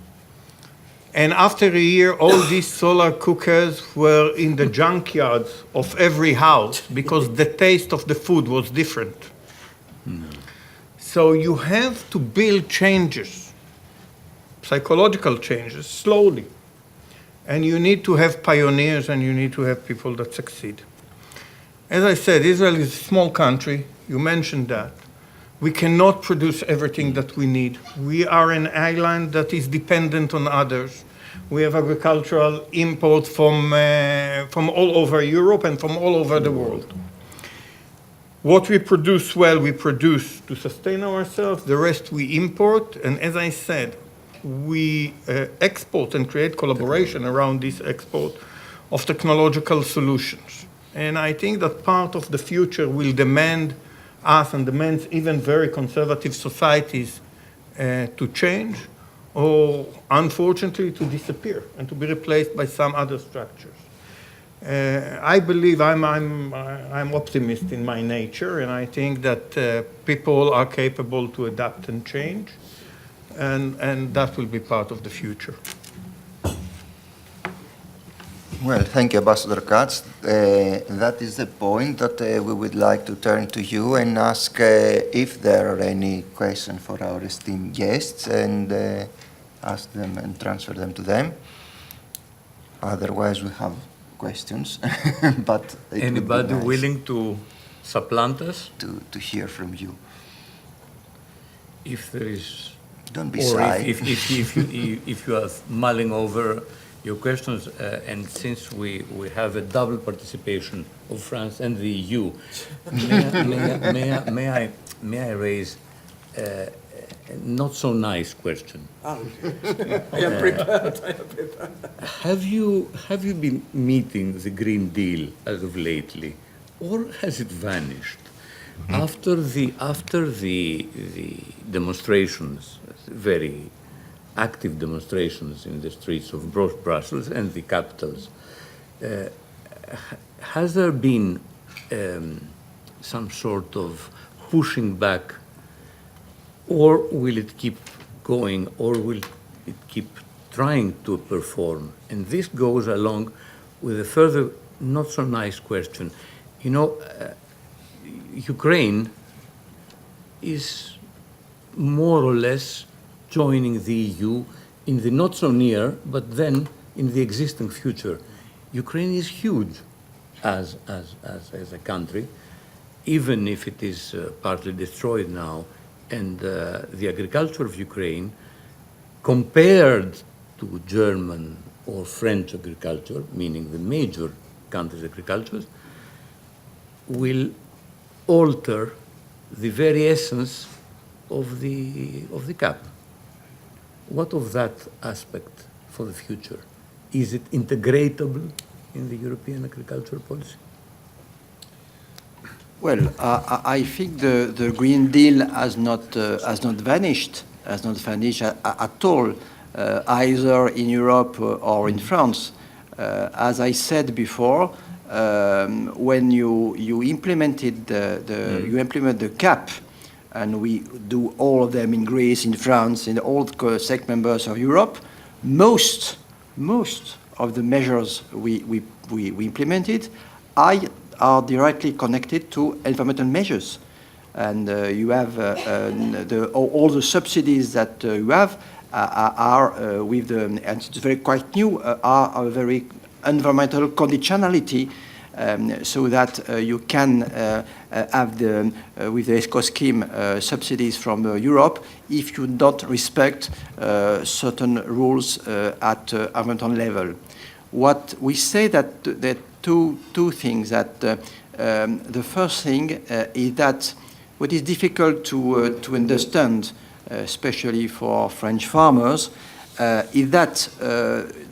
And after a year, all these solar cookers were in the junkyards of every house because the taste of the food was different. So you have to build changes, psychological changes, slowly. And you need to have pioneers and you need to have people that succeed. As I said, Israel is a small country. You mentioned that. We cannot produce everything that we need. We are an island that is dependent on others. We have agricultural imports from all over Europe and from all over the world. What we produce well, we produce to sustain ourselves. The rest we import. And as I said, we export and create collaboration around this export of technological solutions. And I think that part of the future will demand us and demands even very conservative societies to change or, unfortunately, to disappear and to be replaced by some other structures. I believe I'm optimist in my nature, and I think that people are capable to adapt and change, and that will be part of the future. Well, thank you, Ambassador Katz. That is the point that we would like to turn to you and ask if there are any questions for our esteemed guests and ask them and transfer them to them. Otherwise, we have questions, but anybody nice willing to supplant us? To hear from you. If there is, don't be or shy. if you are mulling over your questions, and since we have a double participation of France and the EU, may I raise a not so nice question? I am prepared. Have you been meeting the Green Deal as of lately, or has it vanished? After the demonstrations, very active demonstrations in the streets of both Brussels and the capitals, has there been some sort of pushing back, or will it keep going, or will it keep trying to perform? And this goes along with a further not so nice question. You know, Ukraine is more or less joining the EU in the not so near, but then in the existing future. Ukraine is huge as a country, even if it is partly destroyed now. And the agriculture of Ukraine, compared to German or French agriculture, meaning the major countries' agriculture, will alter the very essence of the CAP. What of that aspect for the future? Is it integratable in the European agricultural policy? Well, I think the Green Deal has not vanished at all, either in Europe or in France. As I said before, when you implemented the CAP, and we do all of them in Greece, in France, in all the SEC members of Europe, most of the measures we implemented are directly connected to environmental measures. And you have all the subsidies that you have are with the, and it's very quite new, are a very environmental conditionality, so that you can have the, with the ESCO scheme, subsidies from Europe if you don't respect certain rules at environmental level. What we say that two things. That the first thing is that what is difficult to understand, especially for French farmers, is that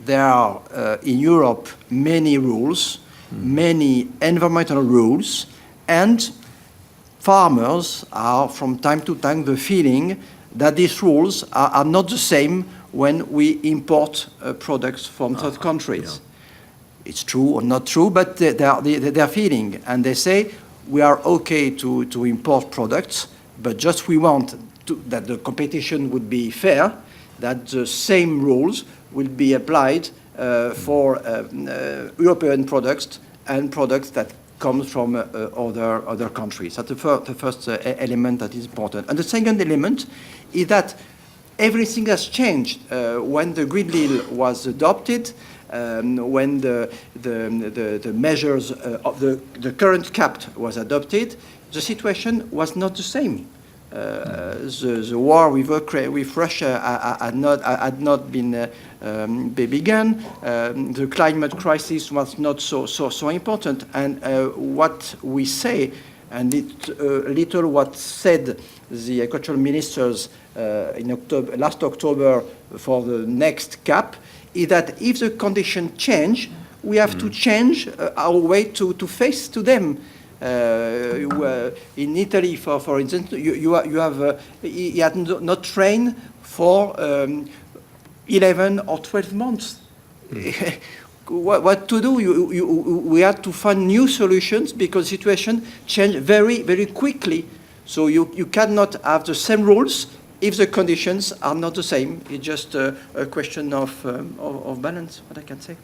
there are in Europe many rules, many environmental rules, and farmers are from time to time the feeling that these rules are not the same when we import products from third countries. Yeah. It's true or not true, but they're feeling, and they say we are okay to import products, but just we want that the competition would be fair, that the same rules will be applied for European products and products that come from other countries. That's the first element that is important. And the second element is that everything has changed when the Green Deal was adopted. When the measures of the current CAP was adopted, the situation was not the same. The war with Russia had not been begun. The climate crisis was not so important. And what we say, and it's a little what said the agricultural ministers in last October for the next CAP, is that if the conditions change, we have to change our way to face to them. In Italy, for instance, you had not trained for 11 or 12 months. What to do? We had to find new solutions because the situation changed very, very quickly. So you cannot have the same rules if the conditions are not the same. It's just a question of balance, what I can say.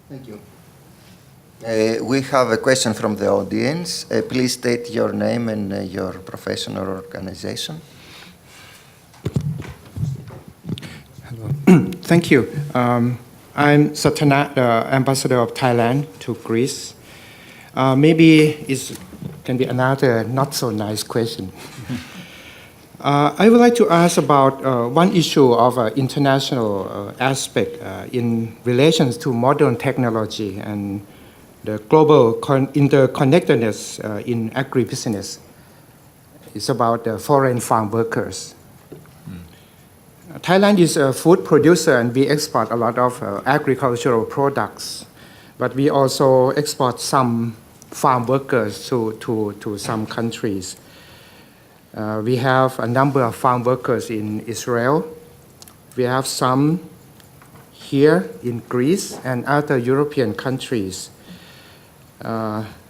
Thank you. We have a question from the audience. Please state your name and your profession or organization. Hello. Thank you. I'm Satana, the ambassador of Thailand to Greece. Maybe it can be another not so nice question. I would like to ask about one issue of international aspect in relations to modern technology and the global interconnectedness in agribusiness. It's about foreign farm workers. Thailand is a food producer and we export a lot of agricultural products, but we also export some farm workers to some countries. We have a number of farm workers in Israel. We have some here in Greece and other European countries.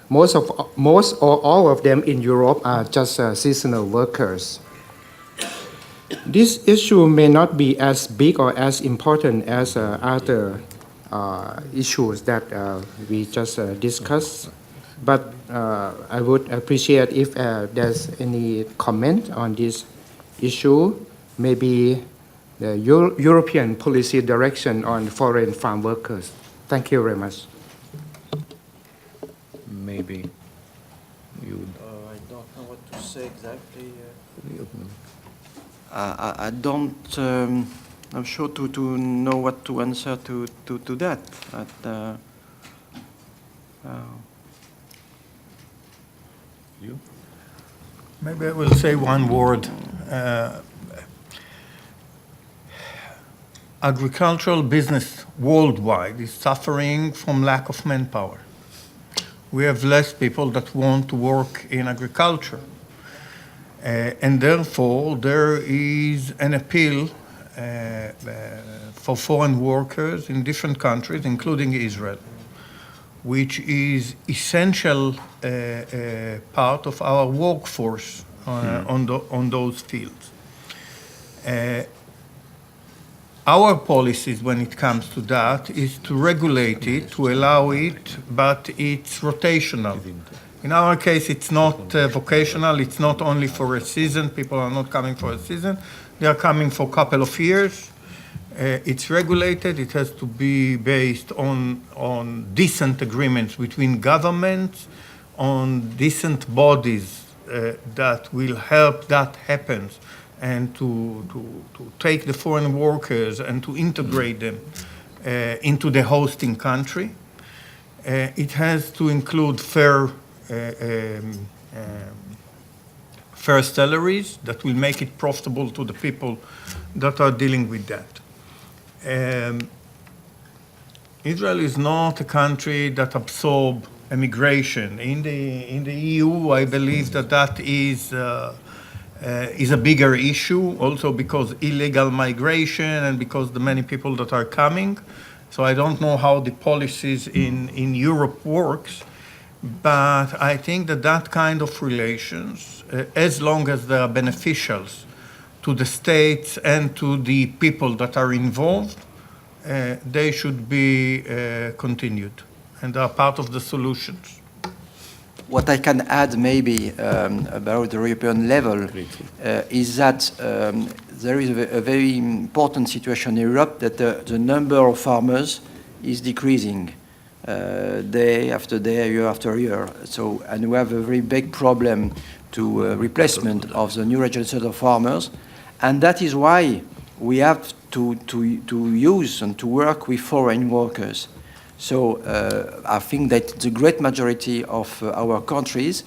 Most or all of them in Europe are just seasonal workers. This issue may not be as big or as important as other issues that we just discussed. But I would appreciate if there's any comment on this issue, maybe the European policy direction on foreign farm workers. Thank you very much. Maybe you would. I don't know what to say exactly. I don't. I'm sure to know what to answer to that. You? Maybe I will say one word. agricultural business worldwide is suffering from lack of manpower. We have less people that want to work in agriculture. And therefore, there is an appeal for foreign workers in different countries, including Israel, which is essential part of our workforce on those fields. Our policies when it comes to that is to regulate it, to allow it, but it's rotational. In our case, it's not vocational, it's not only for a season, people are not coming for a season, they are coming for a couple of years. It's regulated, it has to be based on decent agreements between governments, on decent bodies that will help that happen, and to take the foreign workers and to integrate them into the hosting country. It has to include fair salaries that will make it profitable to the people that are dealing with that. Israel is not a country that absorbs immigration. In the EU, I believe that is a bigger issue, also because illegal migration and because the many people that are coming. So I don't know how the policies in Europe works, but I think that kind of relations, as long as they are beneficial to the states and to the people that are involved, they should be continued, and are part of the solutions. What I can add maybe about the European level is that there is a very important situation in Europe that the number of farmers is decreasing day after day, year after year. So, and we have a very big problem to replacement of the new generation of farmers, and that is why we have to use and to work with foreign workers. So I think that the great majority of our countries,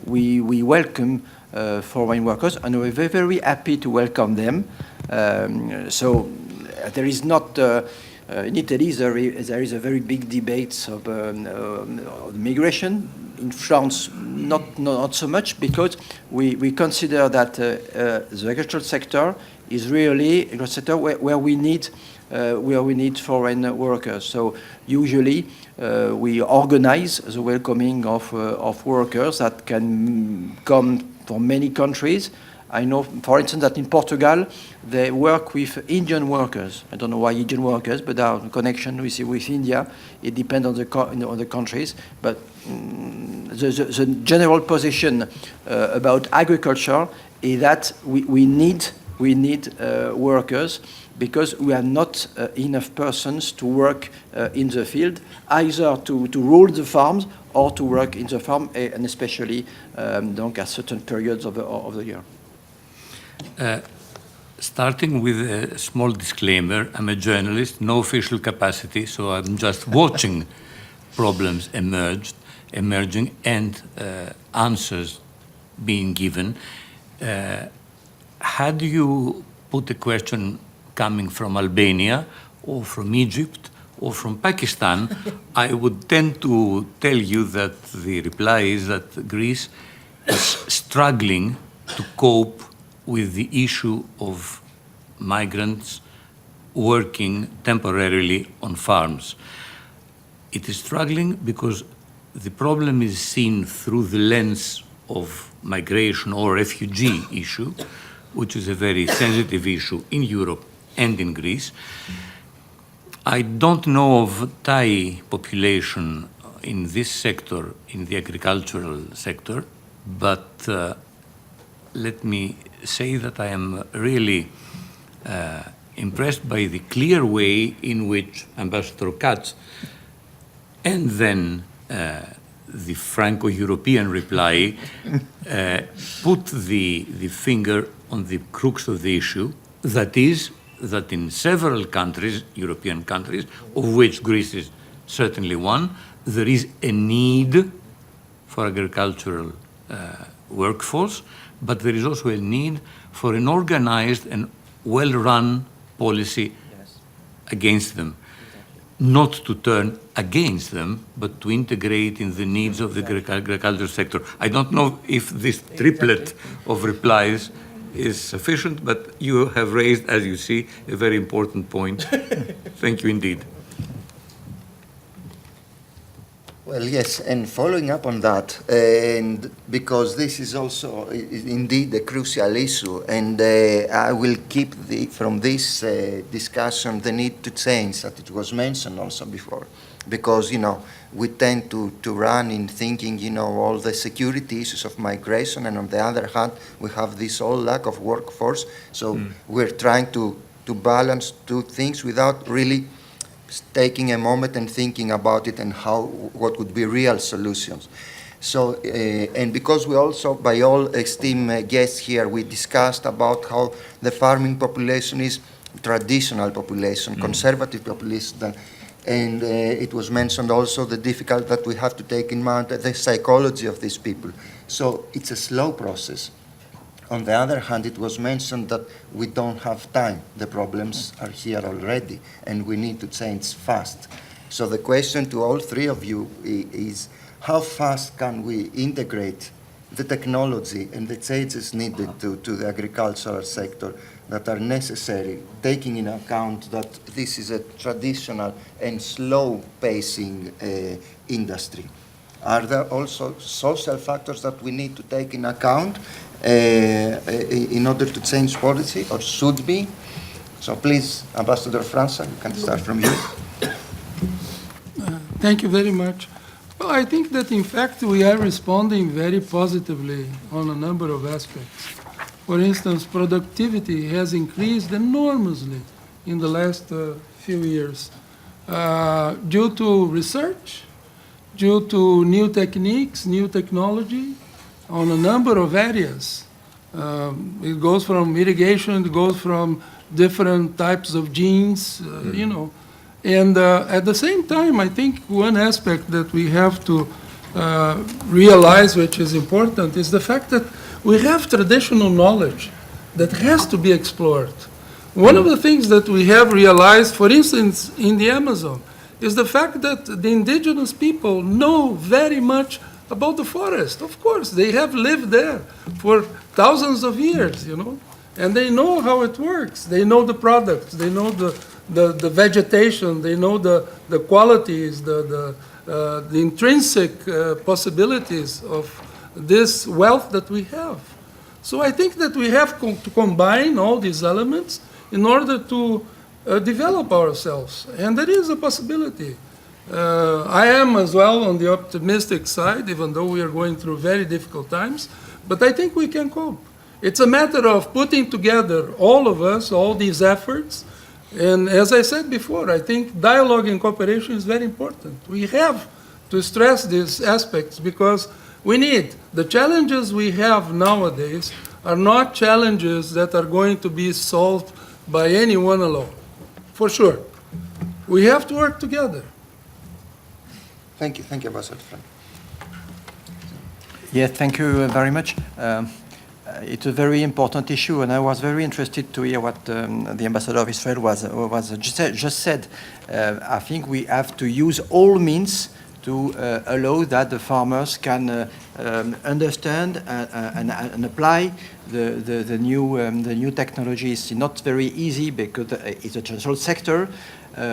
we welcome foreign workers, and we're very, very happy to welcome them. So there is not, in Italy, there is a very big debate of migration. In France, not so much, because we consider that the agricultural sector is really a sector where we need foreign workers. So usually we organize the welcoming of workers that can come from many countries. I know, for instance, that in Portugal they work with Indian workers. I don't know why Indian workers, but our connection with India, it depends on the countries. But the general position about agriculture is that we need workers, because we are not enough persons to work in the field, either to rule the farms or to work in the farm, and especially at certain periods of the year. Starting with a small disclaimer, I'm a journalist, no official capacity, so I'm just watching problems emerging and answers being given. Had you put a question coming from Albania or from Egypt or from Pakistan, I would tend to tell you that the reply is that Greece is struggling to cope with the issue of migrants working temporarily on farms. It is struggling because the problem is seen through the lens of migration or refugee issue, which is a very sensitive issue in Europe and in Greece. I don't know of Thai population in this sector, in the agricultural sector, but let me say that I am really impressed by the clear way in which Ambassador Katz and then the Franco-European reply put the finger on the crux of the issue, that is, that in several countries, European countries, of which Greece is certainly one, there is a need for agricultural workforce, but there is also a need for an organized and well-run policy against them. Not to turn against them, but to integrate in the needs of the agriculture sector. I don't know if this triplet of replies is sufficient, but you have raised, as you see, a very important point. Thank you indeed. Well, yes, and following up on that, and because this is also indeed a crucial issue, and I will keep from this discussion the need to change that it was mentioned also before, because, we tend to run in thinking, all the security issues of migration, and on the other hand, we have this whole lack of workforce, so we're trying to balance two things without really taking a moment and thinking about it and what would be real solutions. So, and because we also, by all esteemed guests here, we discussed about how the farming population is traditional population, conservative population, and it was mentioned also the difficulty that we have to take in mind the psychology of these people. So it's a slow process. On the other hand, it was mentioned that we don't have time. The problems are here already, and we need to change fast. So the question to all three of you is, how fast can we integrate the technology and the changes needed to the agricultural sector that are necessary, taking into account that this is a traditional and slow-pacing industry? Are there also social factors that we need to take into account in order to change policy, or should be? So please, Ambassador França, you can start from you. Thank you very much. Well, I think that in fact we are responding very positively on a number of aspects. For instance, productivity has increased enormously in the last few years due to research, due to new techniques, new technology, on a number of areas. It goes from irrigation, it goes from different types of genes, And at the same time, I think one aspect that we have to realize, which is important, is the fact that we have traditional knowledge that has to be explored. One of the things that we have realized, for instance, in the Amazon, is the fact that the indigenous people know very much about the forest. Of course, they have lived there for thousands of years, and they know how it works. They know the products, they know the vegetation, they know the qualities, the intrinsic possibilities of this wealth that we have. So I think that we have to combine all these elements in order to develop ourselves, and there is a possibility. I am as well on the optimistic side, even though we are going through very difficult times, but I think we can cope. It's a matter of putting together, all of us, all these efforts, and as I said before, I think dialogue and cooperation is very important. We have to stress these aspects because we need, the challenges we have nowadays are not challenges that are going to be solved by anyone alone, for sure. We have to work together. Thank you, Ambassador. Yes, thank you very much. It's a very important issue, and I was very interested to hear what the Ambassador of Israel was just said. I think we have to use all means to allow that the farmers can understand and apply the new technologies. It's not very easy because it's a traditional sector.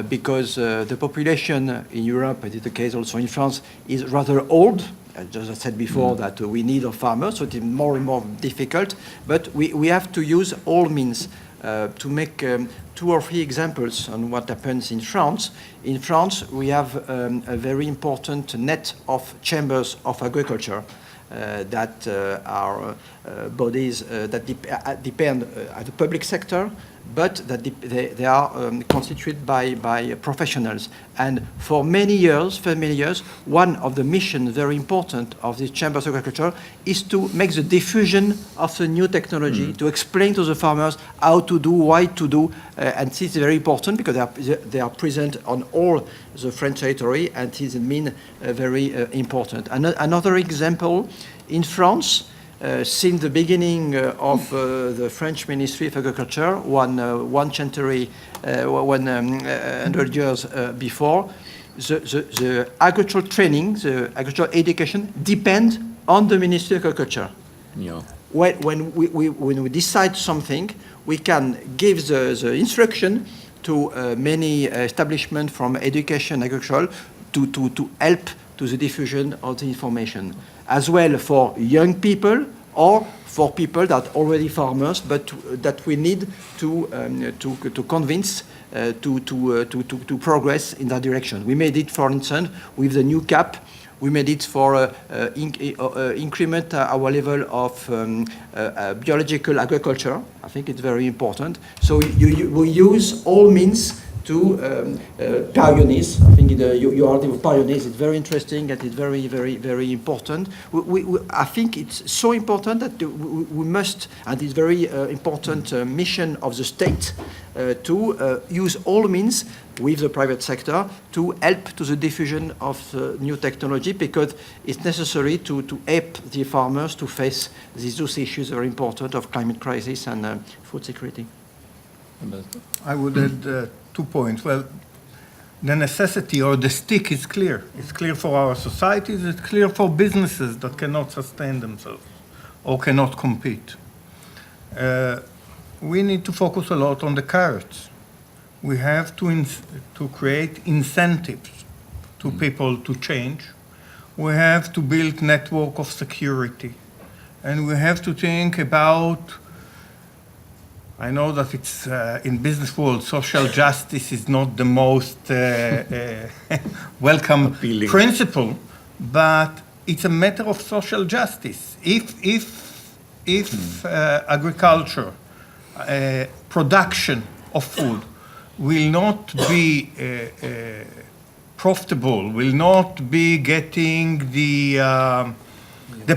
Because the population in Europe, and it's the case also in France, is rather old. As I said before, that we need farmers, so it's more and more difficult. But we have to use all means to make 2 or 3 examples on what happens in France. In France, we have a very important net of chambers of agriculture that are bodies that depend at the public sector, but that they are constituted by professionals. And for many years, one of the missions very important of these chambers of agriculture is to make the diffusion of the new technology, to explain to the farmers how to do, why to do, and this is very important because they are present on all the French territory, and this means very important. Another example, in France, since the beginning of the French Ministry of Agriculture, 100 years before, the agricultural training, the agricultural education depend on the Ministry of Agriculture. Yeah. When we decide something, we can give the instruction to many establishments from education, agriculture, to help to the diffusion of the information, as well for young people or for people that are already farmers, but that we need to convince to progress in that direction. We made it, for instance, with the new CAP. We made it for increment our level of biological agriculture. I think it's very important. So we use all means to Papayannides. I think your article of Papayannides is very interesting and it's very, very, very important. I think it's so important that we must, and it's very important mission of the state to use all means with the private sector to help to the diffusion of new technology, because it's necessary to help the farmers to face those issues very important of climate crisis and food security. I would add 2 points. Well, the necessity or the stick is clear. It's clear for our societies, it's clear for businesses that cannot sustain themselves or cannot compete. We need to focus a lot on the carrots. We have to create incentives to people to change. We have to build network of security. And we have to think about, I know that it's in business world, social justice is not the most welcome appealing principle, but it's a matter of social justice. If agriculture, production of food will not be profitable, will not be getting the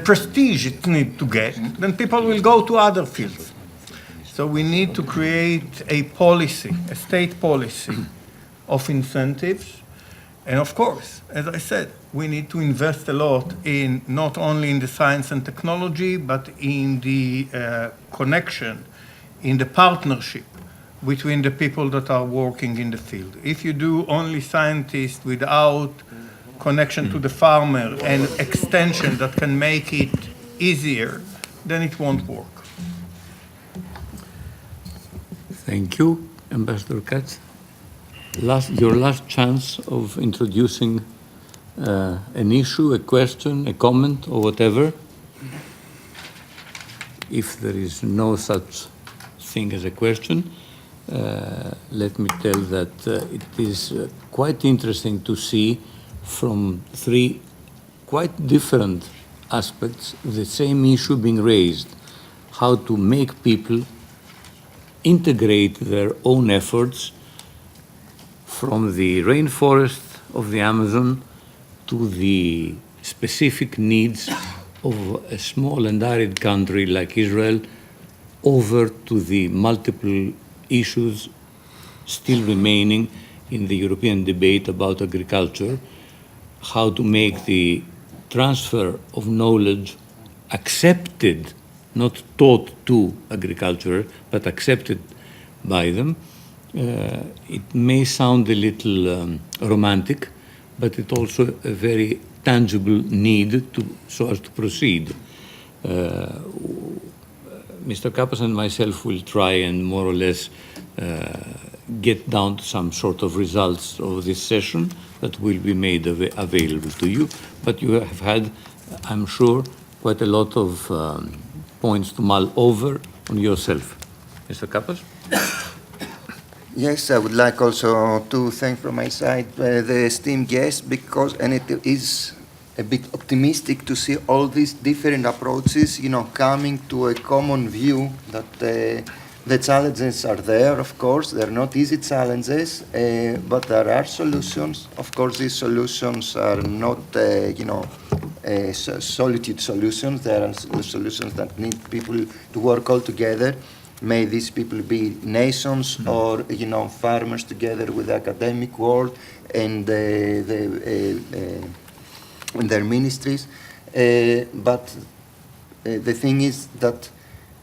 prestige it needs to get, then people will go to other fields. So we need to create a policy, a state policy of incentives. And of course, as I said, we need to invest a lot in not only in the science and technology, but in the connection, in the partnership between the people that are working in the field. If you do only scientists without connection to the farmer and extension that can make it easier, then it won't work. Thank you, Ambassador Katz. Your last chance of introducing an issue, a question, a comment, or whatever. If there is no such thing as a question, let me tell that it is quite interesting to see from three quite different aspects the same issue being raised: how to make people integrate their own efforts from the rainforest of the Amazon to the specific needs of a small and arid country like Israel, over to the multiple issues still remaining in the European debate about agriculture, how to make the transfer of knowledge accepted, not taught to agriculture, but accepted by them. It may sound a little romantic, but it's also a very tangible need so as to proceed. Mr. Kappas and myself will try and more or less get down to some sort of results of this session that will be made available to you. But you have had, I'm sure, quite a lot of points to mull over on yourself. Mr. Kappas? Yes, I would like also to thank from my side the esteemed guests, because, and it is a bit optimistic to see all these different approaches, coming to a common view that the challenges are there, of course. They're not easy challenges, but there are solutions. Of course, these solutions are not, solitude solutions. There are solutions that need people to work all together. May these people be nations or, farmers together with the academic world and their ministries. But the thing is that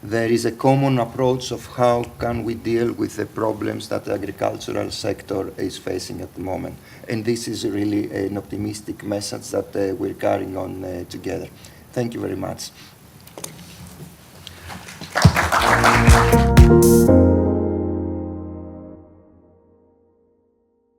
there is a common approach of how can we deal with the problems that the agricultural sector is facing at the moment. And this is really an optimistic message that we're carrying on together. Thank you very much.